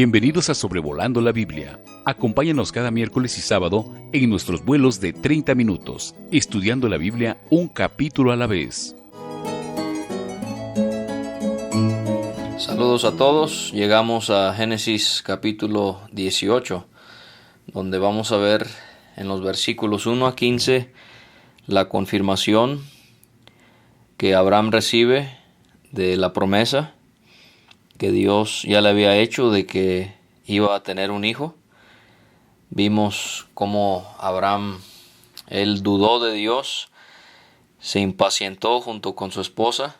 Bienvenidos a Sobrevolando la Biblia. Acompáñanos cada miércoles y sábado en nuestros vuelos de 30 minutos, estudiando la Biblia un capítulo a la vez. Saludos a todos. Llegamos a Génesis capítulo 18, donde vamos a ver en los versículos 1 a 15 la confirmación que Abraham recibe de la promesa que Dios ya le había hecho de que iba a tener un hijo. Vimos cómo Abraham, él dudó de Dios, se impacientó junto con su esposa,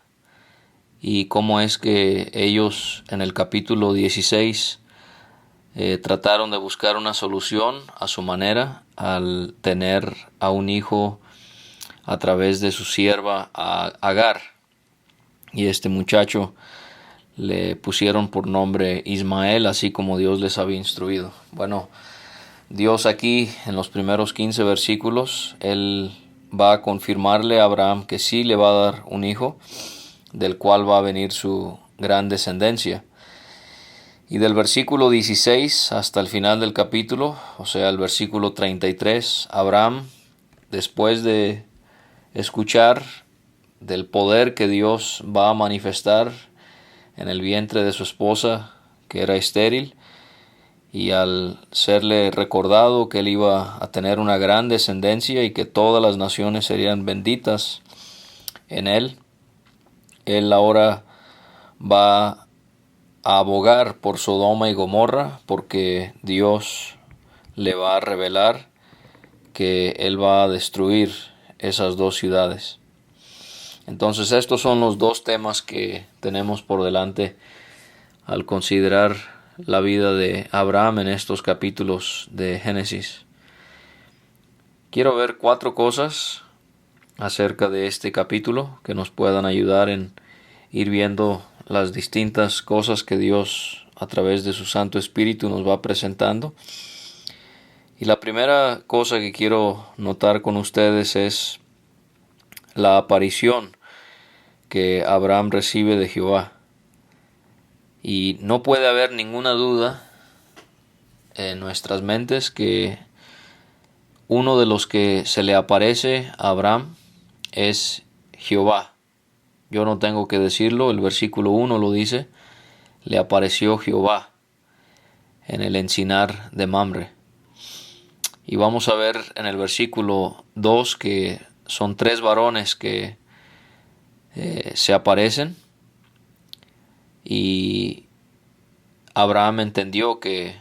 y cómo es que ellos en el capítulo 16 trataron de buscar una solución a su manera al tener a un hijo a través de su sierva Agar. Y este muchacho le pusieron por nombre Ismael, así como Dios les había instruido. Bueno, Dios aquí en los primeros 15 versículos, Él va a confirmarle a Abraham que sí le va a dar un hijo, del cual va a venir su gran descendencia. Y del versículo 16 hasta el final del capítulo, o sea, el versículo 33, Abraham, después de escuchar del poder que Dios va a manifestar en el vientre de su esposa, que era estéril, y al serle recordado que él iba a tener una gran descendencia y que todas las naciones serían benditas en él, él ahora va a abogar por Sodoma y Gomorra, porque Dios le va a revelar que él va a destruir esas dos ciudades. Entonces estos son los dos temas que tenemos por delante al considerar la vida de Abraham en estos capítulos de Génesis. Quiero ver 4 cosas acerca de este capítulo que nos puedan ayudar en ir viendo las distintas cosas que Dios a través de su Santo Espíritu nos va presentando. Y la primera cosa que quiero notar con ustedes es la aparición que Abraham recibe de Jehová. Y no puede haber ninguna duda en nuestras mentes que uno de los que se le aparece a Abraham es Jehová. Yo no tengo que decirlo, el versículo 1 lo dice: le apareció Jehová en el encinar de Mamre. Y vamos a ver en el versículo 2 que son 3 varones que se aparecen, y Abraham entendió que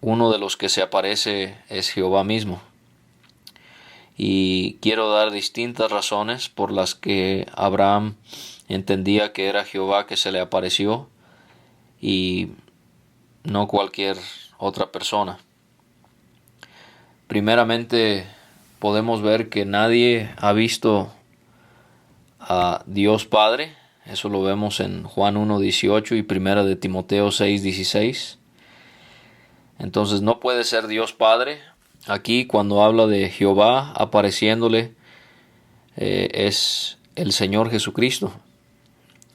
uno de los que se aparece es Jehová mismo. Y quiero dar distintas razones por las que Abraham entendía que era Jehová que se le apareció y no cualquier otra persona. Primeramente, podemos ver que nadie ha visto a Dios Padre. Eso lo vemos en Juan 1:18 y 1 de Timoteo 6:16. Entonces no puede ser Dios Padre. Aquí cuando habla de Jehová apareciéndole es el Señor Jesucristo.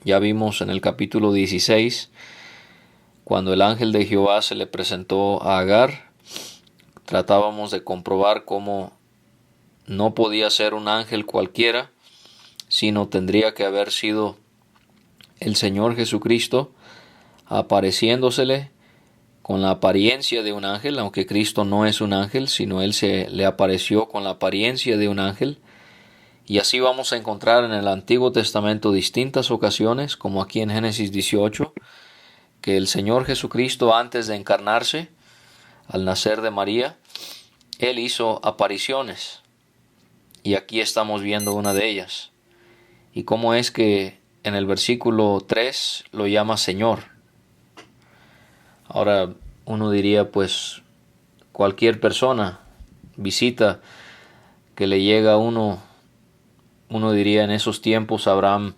Ya vimos en el capítulo 16 cuando el ángel de Jehová se le presentó a Agar. Tratábamos de comprobar cómo no podía ser un ángel cualquiera, sino tendría que haber sido el Señor Jesucristo apareciéndosele con la apariencia de un ángel, aunque Cristo no es un ángel, sino Él se le apareció con la apariencia de un ángel. Y así vamos a encontrar en el Antiguo Testamento distintas ocasiones, como aquí en Génesis 18, que el Señor Jesucristo, antes de encarnarse, al nacer de María, Él hizo apariciones. Y aquí estamos viendo una de ellas. Y cómo es que en el versículo 3 lo llama Señor. Ahora uno diría, pues cualquier persona, visita que le llega a uno diría en esos tiempos Abraham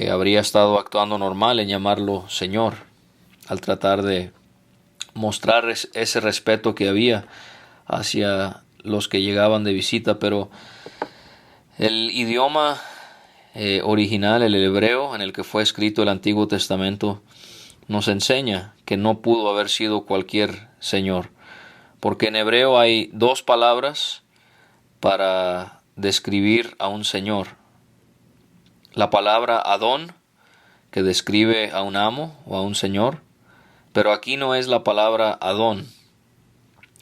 habría estado actuando normal en llamarlo Señor, al tratar de mostrar ese respeto que había hacia los que llegaban de visita. Pero el idioma original, el hebreo en el que fue escrito el Antiguo Testamento, nos enseña que no pudo haber sido cualquier señor, porque en hebreo hay dos palabras para describir a un señor. La palabra Adón, que describe a un amo o a un señor, pero aquí no es la palabra Adón,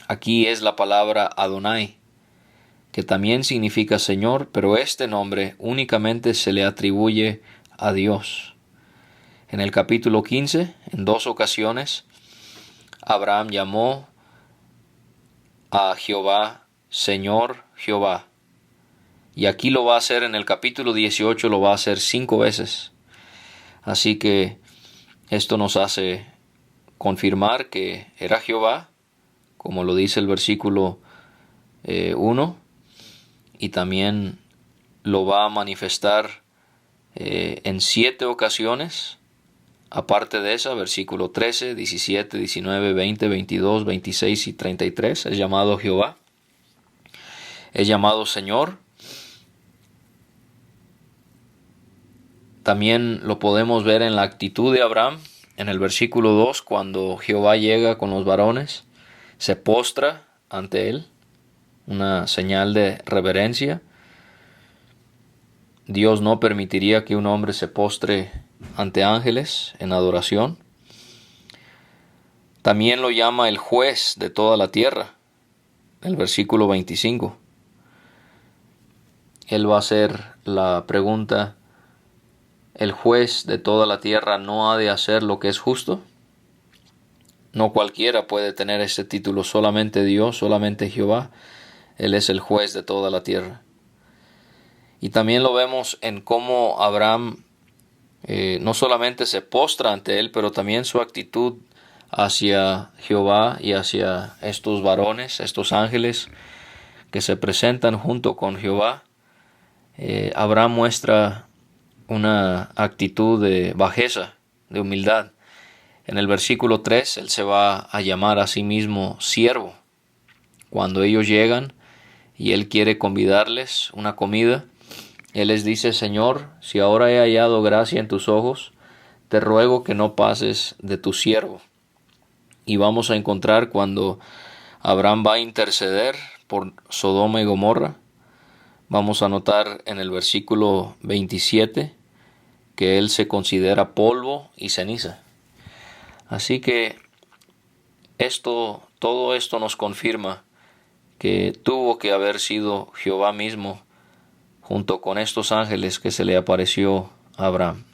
aquí es la palabra Adonai, que también significa Señor, pero este nombre únicamente se le atribuye a Dios. En el capítulo 15, en 2 ocasiones, Abraham llamó a Jehová Señor Jehová. Y aquí lo va a hacer en el capítulo 18, lo va a hacer 5 veces. Así que esto nos hace confirmar que era Jehová, como lo dice el versículo 1, y también lo va a manifestar en 7 ocasiones, aparte de esa, versículo 13, 17, 19, 20, 22, 26 y 33, es llamado Jehová, es llamado Señor. También lo podemos ver en la actitud de Abraham, en el versículo 2, cuando Jehová llega con los varones, se postra ante él, una señal de reverencia. Dios no permitiría que un hombre se postre ante ángeles en adoración. También lo llama el juez de toda la tierra, el versículo 25. Él va a hacer la pregunta: ¿el juez de toda la tierra no ha de hacer lo que es justo? No cualquiera puede tener ese título, solamente Dios, solamente Jehová. Él es el juez de toda la tierra. Y también lo vemos en cómo Abraham no solamente se postra ante él, pero también su actitud hacia Jehová y hacia estos varones, estos ángeles que se presentan junto con Jehová. Abraham muestra una actitud de bajeza, de humildad. En el versículo 3, él se va a llamar a sí mismo siervo. Cuando ellos llegan y él quiere convidarles una comida, él les dice: Señor, si ahora he hallado gracia en tus ojos, te ruego que no pases de tu siervo. Y vamos a encontrar cuando Abraham va a interceder por Sodoma y Gomorra, vamos a notar en el versículo 27 que él se considera polvo y ceniza. Así que todo esto nos confirma que tuvo que haber sido Jehová mismo, junto con estos ángeles, que se le apareció a Abraham.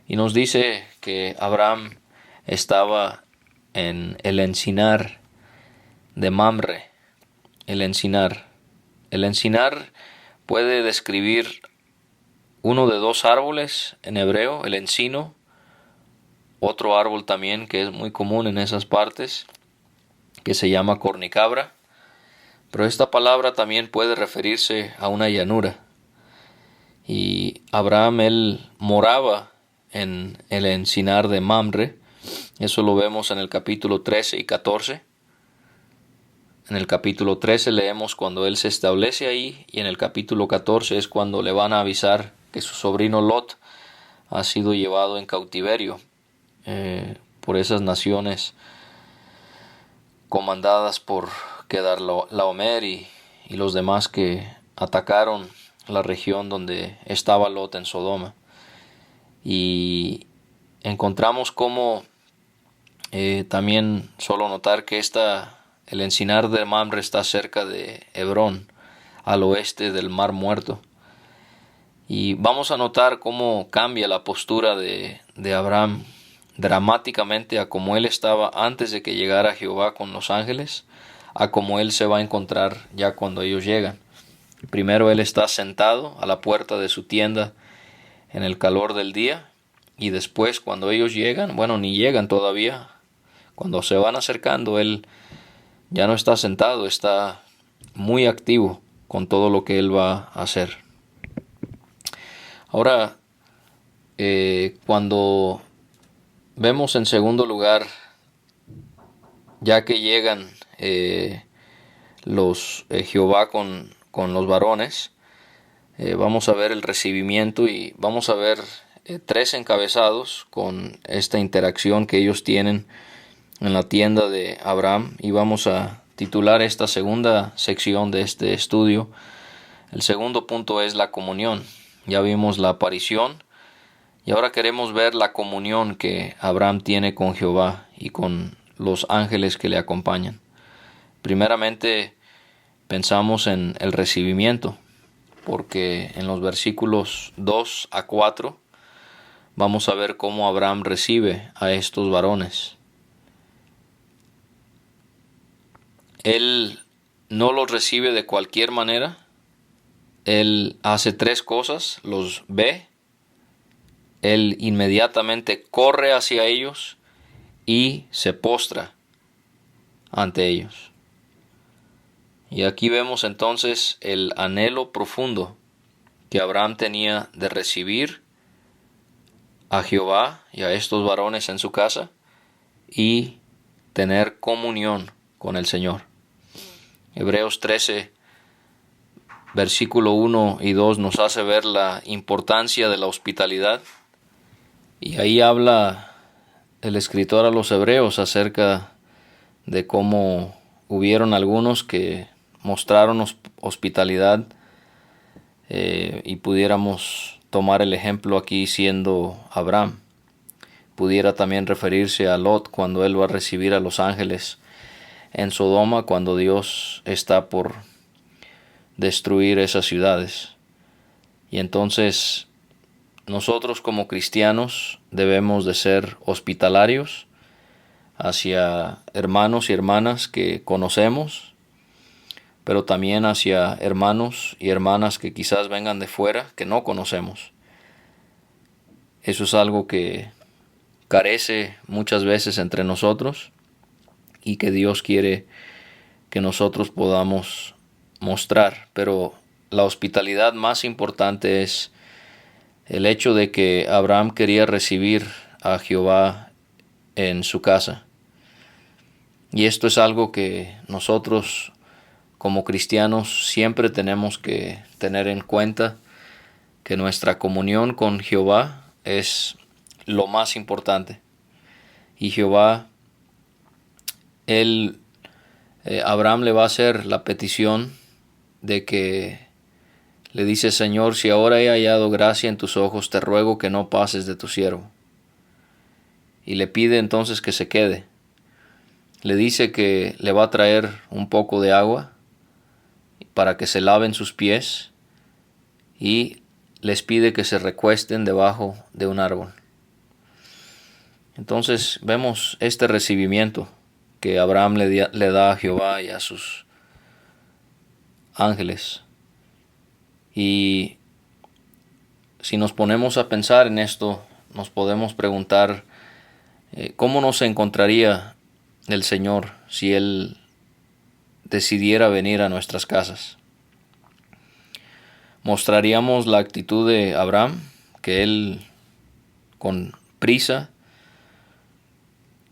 Y nos dice que Abraham estaba en el encinar de Mamre. El encinar puede describir uno de 2 árboles en hebreo, el encino, otro árbol también que es muy común en esas partes, que se llama cornicabra. Pero esta palabra también puede referirse a una llanura. Y Abraham, él moraba en el encinar de Mamre. Eso lo vemos en el capítulo 13 y 14. En el capítulo 13 leemos cuando él se establece ahí, y en el capítulo 14 es cuando le van a avisar que su sobrino Lot ha sido llevado en cautiverio por esas naciones comandadas por Kedorlaomer y los demás que atacaron la región donde estaba Lot en Sodoma. Y encontramos cómo también solo notar que el encinar de Mamre está cerca de Hebrón, al oeste del Mar Muerto. Y vamos a notar cómo cambia la postura de Abraham dramáticamente a como él estaba antes de que llegara Jehová con los ángeles, a como él se va a encontrar ya cuando ellos llegan. Primero él está sentado a la puerta de su tienda en el calor del día, y después cuando ellos llegan, ni llegan todavía, cuando se van acercando, él ya no está sentado, está muy activo con todo lo que él va a hacer. Ahora, cuando vemos en segundo lugar, ya que llegan Jehová con los varones, vamos a ver el recibimiento y vamos a ver tres encabezados con esta interacción que ellos tienen en la tienda de Abraham, y vamos a titular esta segunda sección de este estudio. El segundo punto es la comunión. Ya vimos la aparición y ahora queremos ver la comunión que Abraham tiene con Jehová y con los ángeles que le acompañan. Primeramente pensamos en el recibimiento, porque en los versículos 2 a 4 vamos a ver cómo Abraham recibe a estos varones. Él no los recibe de cualquier manera. Él hace tres cosas: los ve, él inmediatamente corre hacia ellos y se postra ante ellos. Y aquí vemos entonces el anhelo profundo que Abraham tenía de recibir a Jehová y a estos varones en su casa y tener comunión con el Señor. Hebreos 13, versículo 1 y 2 nos hace ver la importancia de la hospitalidad. Y ahí habla el escritor a los hebreos acerca de cómo hubieron algunos que mostraron hospitalidad, y pudiéramos tomar el ejemplo aquí siendo Abraham. Pudiera también referirse a Lot cuando él va a recibir a los ángeles en Sodoma, cuando Dios está por destruir esas ciudades. Y entonces nosotros como cristianos debemos de ser hospitalarios hacia hermanos y hermanas que conocemos, pero también hacia hermanos y hermanas que quizás vengan de fuera, que no conocemos. Eso es algo que carece muchas veces entre nosotros y que Dios quiere que nosotros podamos mostrar. Pero la hospitalidad más importante es el hecho de que Abraham quería recibir a Jehová en su casa. Y esto es algo que nosotros como cristianos siempre tenemos que tener en cuenta, que nuestra comunión con Jehová es lo más importante. Y Jehová, Abraham le va a hacer la petición de que le dice: Señor, si ahora he hallado gracia en tus ojos, te ruego que no pases de tu siervo. Y le pide entonces que se quede. Le dice que le va a traer un poco de agua para que se laven sus pies, y les pide que se recuesten debajo de un árbol. Entonces vemos este recibimiento que Abraham le da a Jehová y a sus ángeles. Y si nos ponemos a pensar en esto, nos podemos preguntar cómo nos encontraría el Señor si Él decidiera venir a nuestras casas. ¿Mostraríamos la actitud de Abraham, que él con prisa,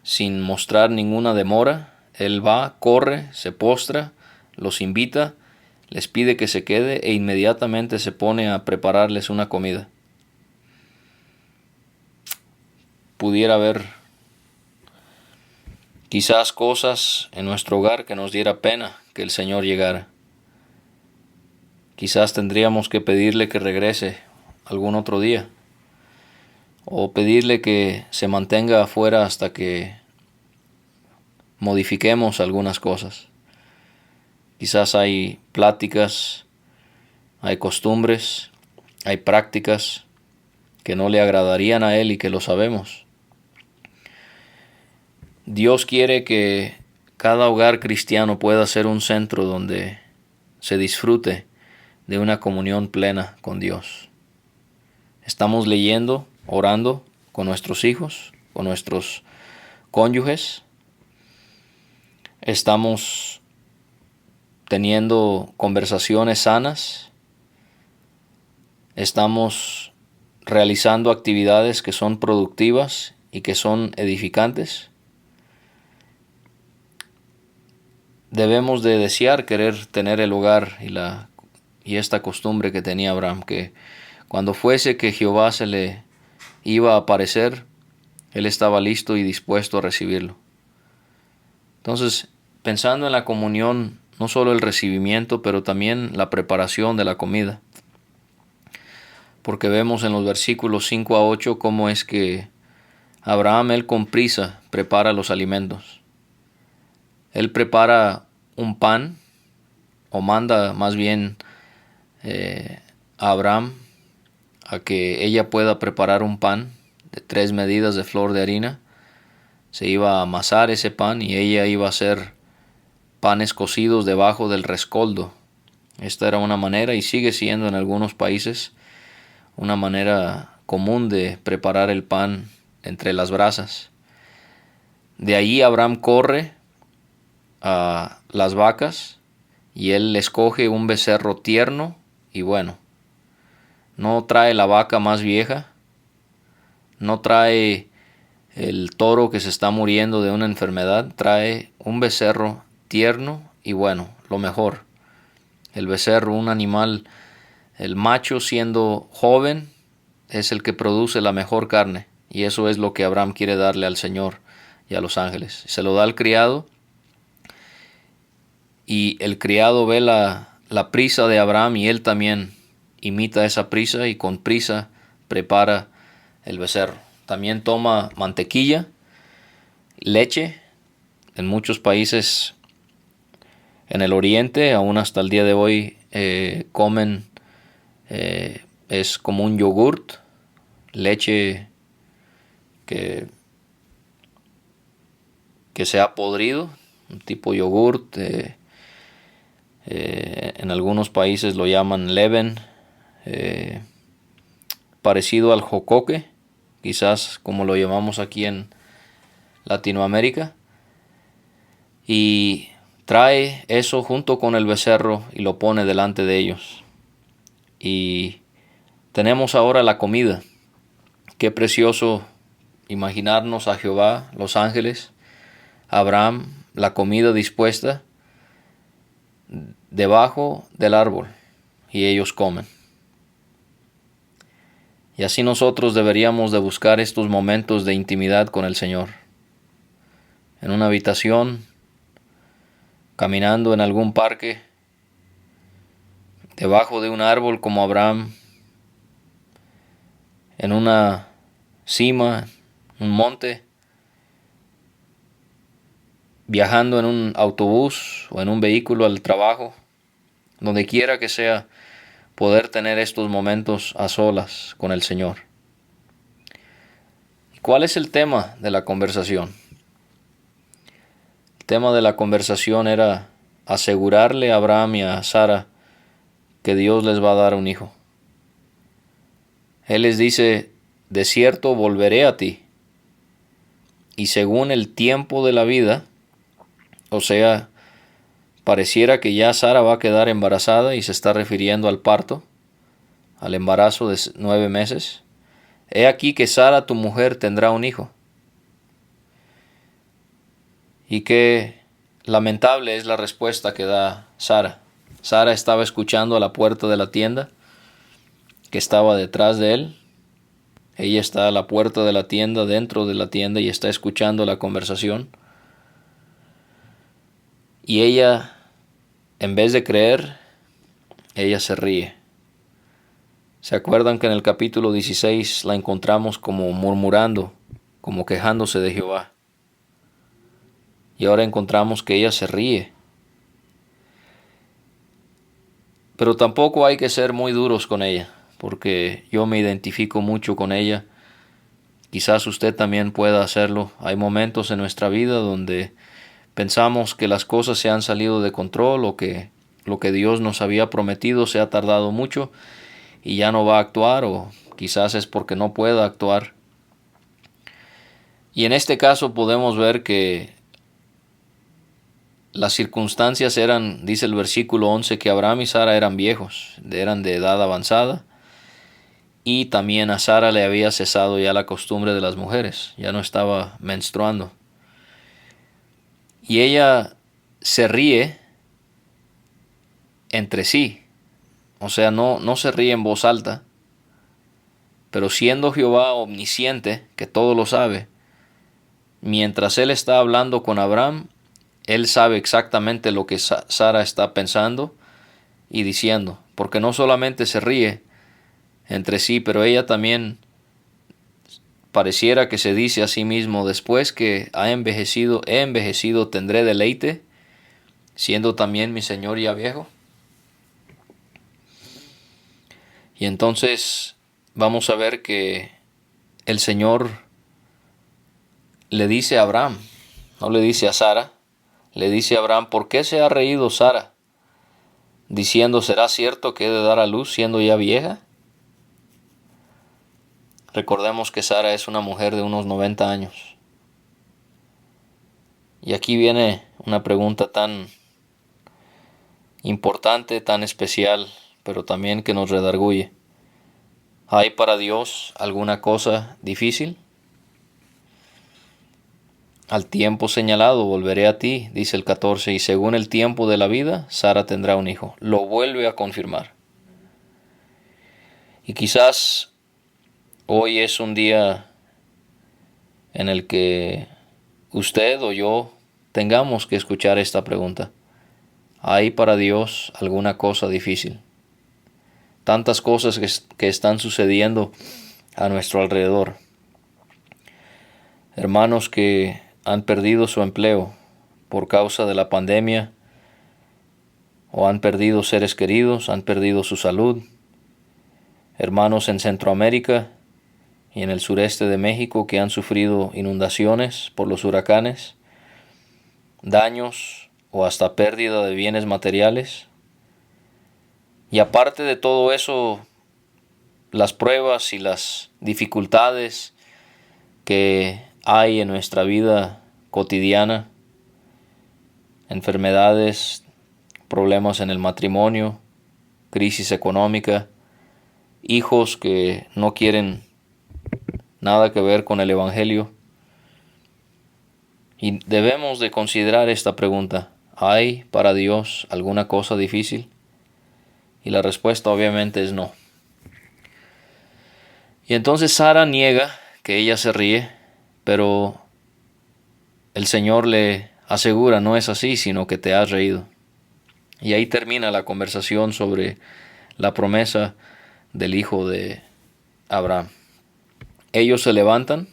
sin mostrar ninguna demora, él va, corre, se postra, los invita, les pide que se quede e inmediatamente se pone a prepararles una comida? Pudiera haber quizás cosas en nuestro hogar que nos diera pena que el Señor llegara. Quizás tendríamos que pedirle que regrese algún otro día, o pedirle que se mantenga afuera hasta que modifiquemos algunas cosas. Quizás hay pláticas, hay costumbres, hay prácticas que no le agradarían a Él y que lo sabemos. Dios quiere que cada hogar cristiano pueda ser un centro donde se disfrute de una comunión plena con Dios. Estamos leyendo, orando con nuestros hijos, con nuestros cónyuges. Estamos teniendo conversaciones sanas. Estamos realizando actividades que son productivas y que son edificantes. Debemos de desear querer tener el hogar y esta costumbre que tenía Abraham, que cuando fuese que Jehová se le iba a aparecer, él estaba listo y dispuesto a recibirlo. Entonces, pensando en la comunión, no solo el recibimiento, pero también la preparación de la comida. Porque vemos en los versículos 5 a 8 cómo es que Abraham, él con prisa, prepara los alimentos. Él prepara un pan, o manda más bien a Abraham a que ella pueda preparar un pan de 3 medidas de flor de harina. Se iba a amasar ese pan y ella iba a hacer panes cocidos debajo del rescoldo. Esta era una manera, y sigue siendo en algunos países, una manera común de preparar el pan entre las brasas. De ahí Abraham corre a las vacas y él escoge un becerro tierno y bueno. No trae la vaca más vieja, no trae el toro que se está muriendo de una enfermedad, trae un becerro tierno y bueno, lo mejor. El becerro, un animal, el macho siendo joven, es el que produce la mejor carne, y eso es lo que Abraham quiere darle al Señor y a los ángeles. Se lo da al criado, y el criado ve la prisa de Abraham y él también imita esa prisa y con prisa prepara el becerro. También toma mantequilla, leche. En muchos países en el oriente, aún hasta el día de hoy, comen, es como un yogurt, leche que se ha podrido, un tipo yogurt. En algunos países lo llaman leven, parecido al jocoque, quizás como lo llamamos aquí en Latinoamérica, y trae eso junto con el becerro y lo pone delante de ellos. Y tenemos ahora la comida. Qué precioso imaginarnos a Jehová, los ángeles, Abraham, la comida dispuesta debajo del árbol, y ellos comen. Y así nosotros deberíamos de buscar estos momentos de intimidad con el Señor. En una habitación, caminando en algún parque, debajo de un árbol como Abraham, en una cima, un monte, viajando en un autobús o en un vehículo al trabajo, donde quiera que sea, poder tener estos momentos a solas con el Señor. ¿Cuál es el tema de la conversación? El tema de la conversación era asegurarle a Abraham y a Sara que Dios les va a dar un hijo. Él les dice: de cierto volveré a ti, y según el tiempo de la vida, o sea, pareciera que ya Sara va a quedar embarazada y se está refiriendo al parto, al embarazo de 9 meses. He aquí que Sara, tu mujer, tendrá un hijo. Y qué lamentable es la respuesta que da Sara. Sara estaba escuchando a la puerta de la tienda, que estaba detrás de él. Ella está a la puerta de la tienda, dentro de la tienda, y está escuchando la conversación. Y ella, en vez de creer, ella se ríe. ¿Se acuerdan que en el capítulo 16 la encontramos como murmurando, como quejándose de Jehová? Y ahora encontramos que ella se ríe. Pero tampoco hay que ser muy duros con ella, porque yo me identifico mucho con ella. Quizás usted también pueda hacerlo. Hay momentos en nuestra vida donde pensamos que las cosas se han salido de control, o que lo que Dios nos había prometido se ha tardado mucho y ya no va a actuar, o quizás es porque no pueda actuar. Y en este caso podemos ver que las circunstancias eran, dice el versículo 11, que Abraham y Sara eran viejos, eran de edad avanzada, y también a Sara le había cesado ya la costumbre de las mujeres, ya no estaba menstruando. Y ella se ríe entre sí, o sea, no se ríe en voz alta, Pero siendo Jehová omnisciente, que todo lo sabe, mientras él está hablando con Abraham, él sabe exactamente lo que Sara está pensando y diciendo, porque no solamente se ríe entre sí, pero ella también pareciera que se dice a sí mismo, después que he envejecido, tendré deleite, siendo también mi Señor ya viejo. Y entonces vamos a ver que el Señor le dice a Abraham, no le dice a Sara, le dice a Abraham, ¿por qué se ha reído Sara? Diciendo, ¿será cierto que he de dar a luz siendo ya vieja? Recordemos que Sara es una mujer de unos 90 años. Y aquí viene una pregunta tan importante, tan especial, pero también que nos redarguye. ¿Hay para Dios alguna cosa difícil? Al tiempo señalado volveré a ti, dice el 14, y según el tiempo de la vida, Sara tendrá un hijo. Lo vuelve a confirmar. Y quizás hoy es un día en el que usted o yo tengamos que escuchar esta pregunta. ¿Hay para Dios alguna cosa difícil? Tantas cosas que están sucediendo a nuestro alrededor. Hermanos que han perdido su empleo por causa de la pandemia, o han perdido seres queridos, han perdido su salud. Hermanos en Centroamérica y en el sureste de México que han sufrido inundaciones por los huracanes, daños o hasta pérdida de bienes materiales. Y aparte de todo eso, las pruebas y las dificultades que hay en nuestra vida cotidiana, enfermedades, problemas en el matrimonio, crisis económica, hijos que no quieren nada que ver con el Evangelio. Y debemos de considerar esta pregunta: ¿hay para Dios alguna cosa difícil? Y la respuesta obviamente es no. Y entonces Sara niega que ella se ríe, pero el Señor le asegura, no es así, sino que te has reído. Y ahí termina la conversación sobre la promesa del hijo de Abraham. Ellos se levantan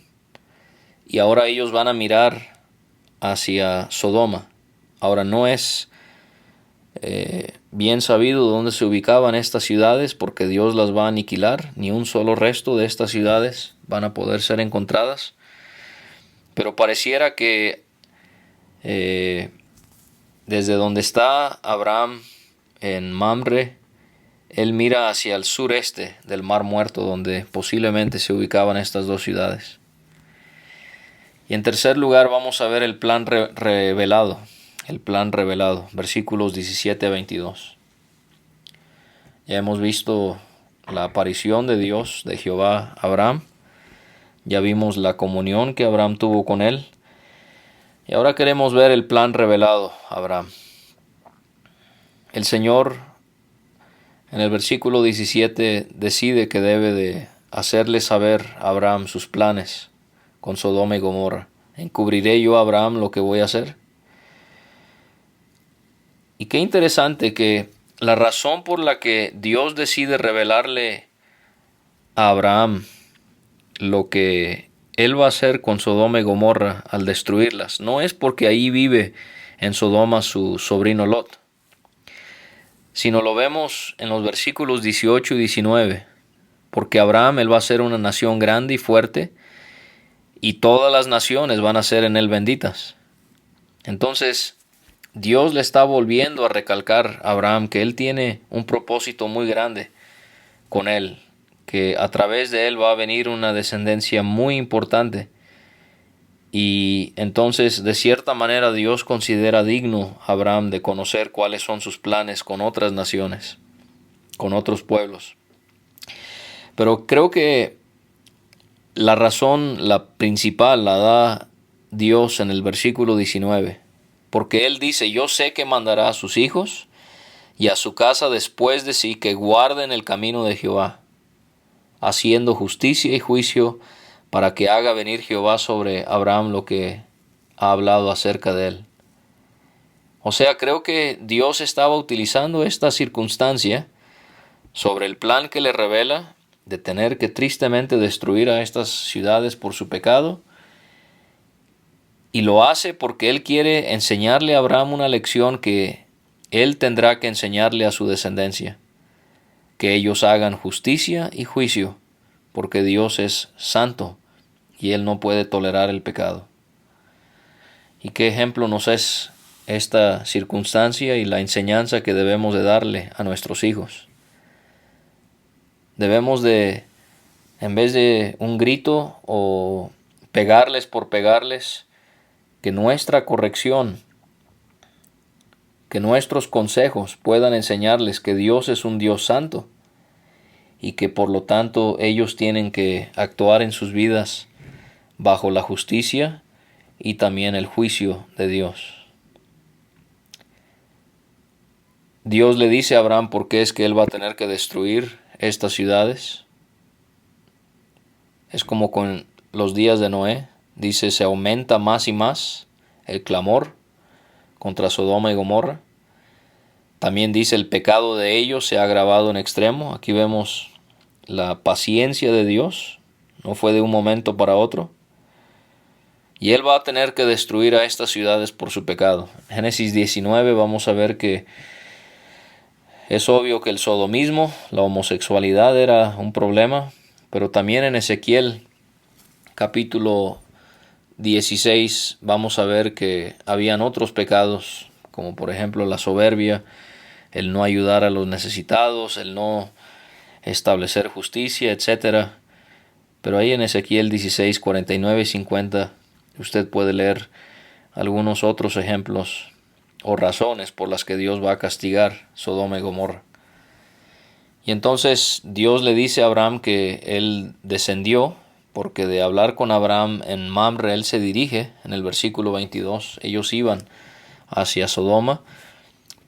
y ahora ellos van a mirar hacia Sodoma. Ahora no es bien sabido dónde se ubicaban estas ciudades, porque Dios las va a aniquilar. Ni un solo resto de estas ciudades van a poder ser encontradas. Pero pareciera que desde donde está Abraham en Mamre, él mira hacia el sureste del Mar Muerto, donde posiblemente se ubicaban estas dos ciudades. Y en tercer lugar vamos a ver el plan revelado. El plan revelado, versículos 17 a 22. Ya hemos visto la aparición de Dios, de Jehová, a Abraham. Ya vimos la comunión que Abraham tuvo con él. Y ahora queremos ver el plan revelado a Abraham. El Señor, en el versículo 17, decide que debe de hacerle saber a Abraham sus planes con Sodoma y Gomorra. ¿Encubriré yo a Abraham lo que voy a hacer? Y qué interesante que la razón por la que Dios decide revelarle a Abraham lo que él va a hacer con Sodoma y Gomorra al destruirlas no es porque ahí vive en Sodoma su sobrino Lot, sino lo vemos en los versículos 18 y 19, porque Abraham, él va a ser una nación grande y fuerte, y todas las naciones van a ser en él benditas. Entonces Dios le está volviendo a recalcar a Abraham que él tiene un propósito muy grande con él, que a través de él va a venir una descendencia muy importante. Y entonces, de cierta manera, Dios considera digno a Abraham de conocer cuáles son sus planes con otras naciones, con otros pueblos. Pero creo que la razón, la principal, la da Dios en el versículo 19. Porque Él dice, yo sé que mandará a sus hijos y a su casa después de sí que guarden el camino de Jehová. haciendo justicia y juicio para que haga venir Jehová sobre Abraham lo que ha hablado acerca de él. O sea, creo que Dios estaba utilizando esta circunstancia sobre el plan que le revela de tener que tristemente destruir a estas ciudades por su pecado, y lo hace porque Él quiere enseñarle a Abraham una lección que Él tendrá que enseñarle a su descendencia, que ellos hagan justicia y juicio, porque Dios es santo y Él no puede tolerar el pecado. ¿Y qué ejemplo nos es esta circunstancia y la enseñanza que debemos de darle a nuestros hijos? Debemos de, en vez de un grito o pegarles por pegarles, que nuestra corrección, que nuestros consejos puedan enseñarles que Dios es un Dios santo y que por lo tanto ellos tienen que actuar en sus vidas bajo la justicia y también el juicio de Dios. Dios le dice a Abraham por qué es que él va a tener que destruir estas ciudades. Es como con los días de Noé. Dice, se aumenta más y más el clamor contra Sodoma y Gomorra. También dice, el pecado de ellos se ha agravado en extremo. Aquí vemos la paciencia de Dios. No fue de un momento para otro. Y Él va a tener que destruir a estas ciudades por su pecado. En Génesis 19 vamos a ver que es obvio que el sodomismo, la homosexualidad era un problema. Pero también en Ezequiel capítulo 16 vamos a ver que habían otros pecados, como por ejemplo la soberbia, el no ayudar a los necesitados, el no establecer justicia, etc. Pero ahí en Ezequiel 16, 49 y 50 usted puede leer algunos otros ejemplos o razones por las que Dios va a castigar Sodoma y Gomorra. Y entonces Dios le dice a Abraham que él descendió, porque de hablar con Abraham en Mamre él se dirige, en el versículo 22, ellos iban hacia Sodoma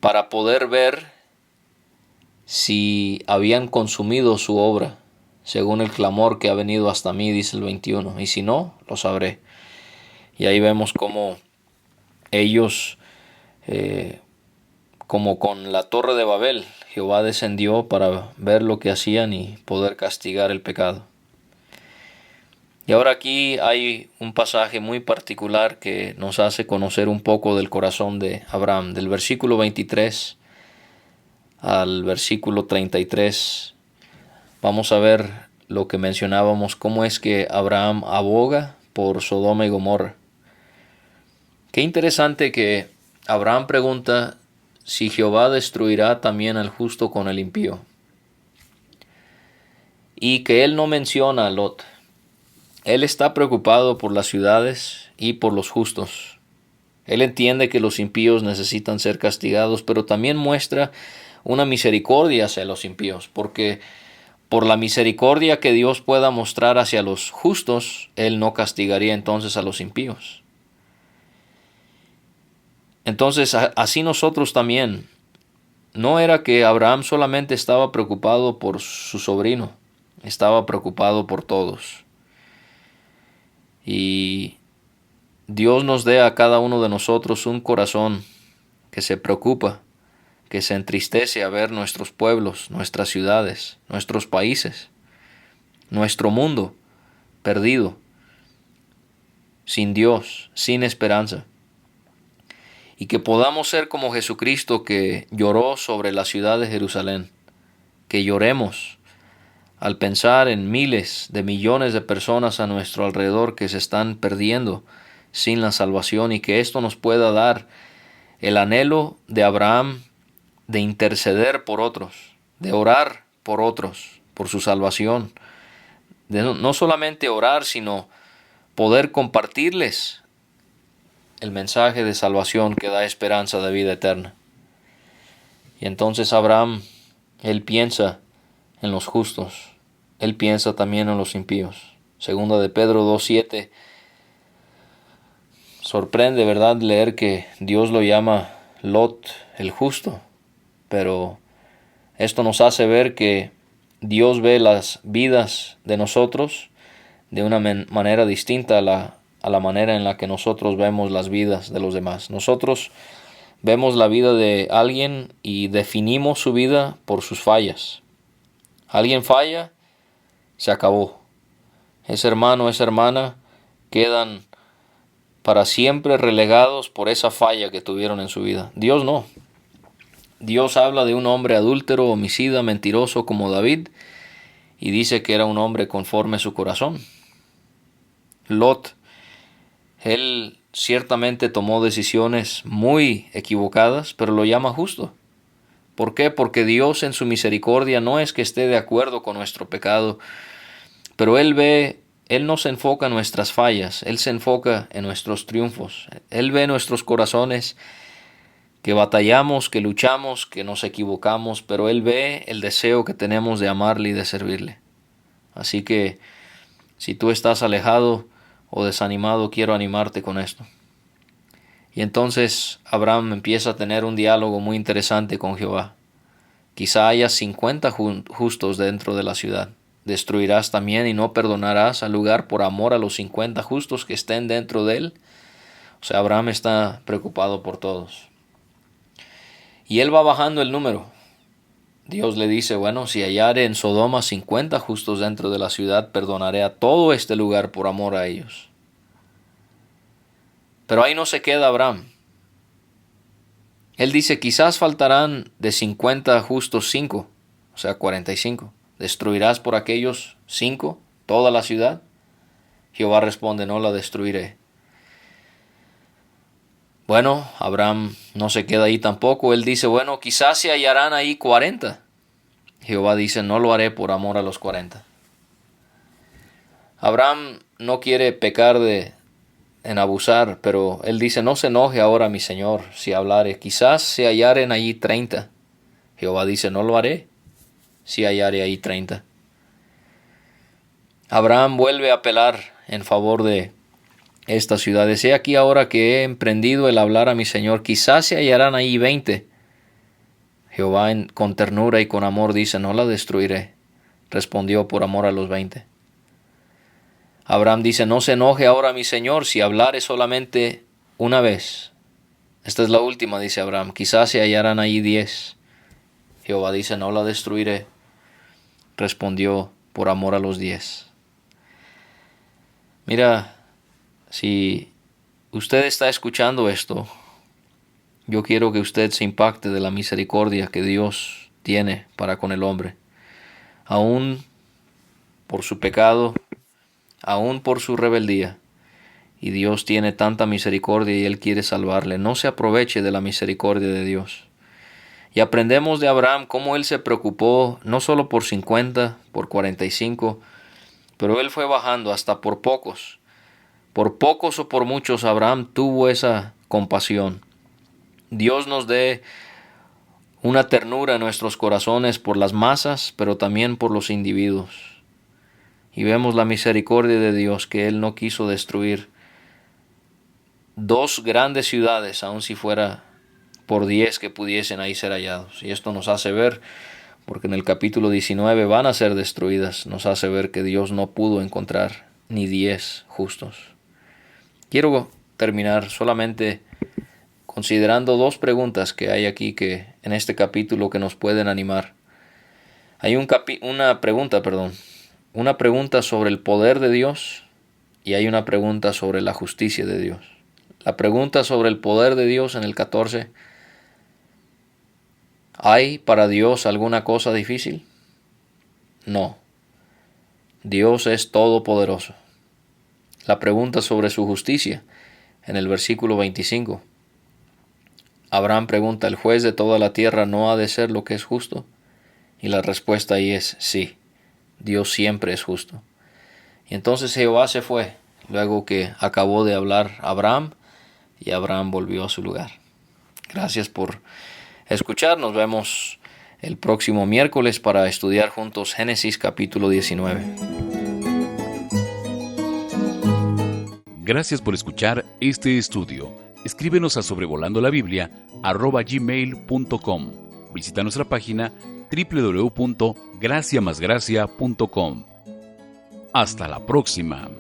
para poder ver si habían consumido su obra, según el clamor que ha venido hasta mí, dice el 21, y si no, lo sabré. Y ahí vemos cómo ellos, como con la torre de Babel, Jehová descendió para ver lo que hacían y poder castigar el pecado. Y ahora aquí hay un pasaje muy particular que nos hace conocer un poco del corazón de Abraham. Del versículo 23 al versículo 33 vamos a ver lo que mencionábamos, cómo es que Abraham aboga por Sodoma y Gomorra. Qué interesante que Abraham pregunta si Jehová destruirá también al justo con el impío. Y que él no menciona a Lot. Él está preocupado por las ciudades y por los justos. Él entiende que los impíos necesitan ser castigados, pero también muestra una misericordia hacia los impíos, porque por la misericordia que Dios pueda mostrar hacia los justos, Él no castigaría entonces a los impíos. Entonces, así nosotros también. No era que Abraham solamente estaba preocupado por su sobrino, estaba preocupado por todos. Y Dios nos dé a cada uno de nosotros un corazón que se preocupa, que se entristece a ver nuestros pueblos, nuestras ciudades, nuestros países, nuestro mundo perdido, sin Dios, sin esperanza. Y que podamos ser como Jesucristo, que lloró sobre la ciudad de Jerusalén, que lloremos al pensar en miles de millones de personas a nuestro alrededor que se están perdiendo sin la salvación, y que esto nos pueda dar el anhelo de Abraham de interceder por otros, de orar por otros, por su salvación, de no solamente orar, sino poder compartirles el mensaje de salvación que da esperanza de vida eterna. Y entonces Abraham, él piensa en los justos, él piensa también en los impíos. Segunda de Pedro 2:7, sorprende, ¿verdad?, leer que Dios lo llama Lot el justo, pero esto nos hace ver que Dios ve las vidas de nosotros de una manera distinta a la manera en la que nosotros vemos las vidas de los demás. Nosotros vemos la vida de alguien y definimos su vida por sus fallas. Alguien falla, se acabó. Ese hermano, esa hermana quedan para siempre relegados por esa falla que tuvieron en su vida. Dios no. Dios habla de un hombre adúltero, homicida, mentiroso como David, y dice que era un hombre conforme a su corazón. Lot, él ciertamente tomó decisiones muy equivocadas, pero lo llama justo. ¿Por qué? Porque Dios en su misericordia no es que esté de acuerdo con nuestro pecado, pero Él no se enfoca en nuestras fallas, Él se enfoca en nuestros triunfos. Él ve nuestros corazones que batallamos, que luchamos, que nos equivocamos, pero Él ve el deseo que tenemos de amarle y de servirle. Así que si tú estás alejado o desanimado, quiero animarte con esto. Y entonces Abraham empieza a tener un diálogo muy interesante con Jehová. Quizá haya 50 justos dentro de la ciudad. ¿Destruirás también y no perdonarás al lugar por amor a los 50 justos que estén dentro de él? O sea, Abraham está preocupado por todos. Y él va bajando el número. Dios le dice, bueno, si hallare en Sodoma 50 justos dentro de la ciudad, perdonaré a todo este lugar por amor a ellos. Pero ahí no se queda Abraham. Él dice, quizás faltarán de 50 justos 5, o sea 45. ¿Destruirás por aquellos 5 toda la ciudad? Jehová responde, no la destruiré. Bueno, Abraham no se queda ahí tampoco. Él dice, bueno, quizás se hallarán ahí 40. Jehová dice, no lo haré por amor a los 40. Abraham no quiere pecar en abusar, pero él dice, no se enoje ahora mi Señor si hablare. Quizás se hallaren allí 30. Jehová dice, no lo haré si hallare ahí 30. Abraham vuelve a apelar en favor de esta ciudad. He aquí ahora que he emprendido el hablar a mi Señor, quizás se hallarán ahí 20. Jehová con ternura y con amor dice, no la destruiré. Respondió por amor a los 20. Abraham dice, no se enoje ahora mi Señor si hablare solamente una vez. Esta es la última, dice Abraham. Quizás se hallarán ahí 10. Jehová dice, no la destruiré. Respondió por amor a los 10. Mira, si usted está escuchando esto, yo quiero que usted se impacte de la misericordia que Dios tiene para con el hombre. Aún por su pecado, aún por su rebeldía. Y Dios tiene tanta misericordia y Él quiere salvarle. No se aproveche de la misericordia de Dios. Y aprendemos de Abraham cómo Él se preocupó no solo por 50, por 45, pero Él fue bajando hasta por pocos. Por pocos o por muchos, Abraham tuvo esa compasión. Dios nos dé una ternura en nuestros corazones por las masas, pero también por los individuos. Y vemos la misericordia de Dios, que Él no quiso destruir 2 grandes ciudades, aun si fuera por 10 que pudiesen ahí ser hallados. Y esto nos hace ver, porque en el capítulo 19 van a ser destruidas, nos hace ver que Dios no pudo encontrar ni 10 justos. Quiero terminar solamente considerando 2 preguntas que hay aquí que en este capítulo que nos pueden animar. Hay una pregunta sobre el poder de Dios y hay una pregunta sobre la justicia de Dios. La pregunta sobre el poder de Dios en el 14. ¿Hay para Dios alguna cosa difícil? No. Dios es todopoderoso. La pregunta sobre su justicia en el versículo 25. Abraham pregunta, ¿el juez de toda la tierra no ha de ser lo que es justo? Y la respuesta ahí es sí, Dios siempre es justo. Y entonces Jehová se fue, luego que acabó de hablar Abraham, y Abraham volvió a su lugar. Gracias por escuchar, nos vemos el próximo miércoles para estudiar juntos Génesis capítulo 19. Gracias por escuchar este estudio. Escríbenos a sobrevolando la Biblia @gmail.com. Visita nuestra página www.graciamasgracia.com. Hasta la próxima.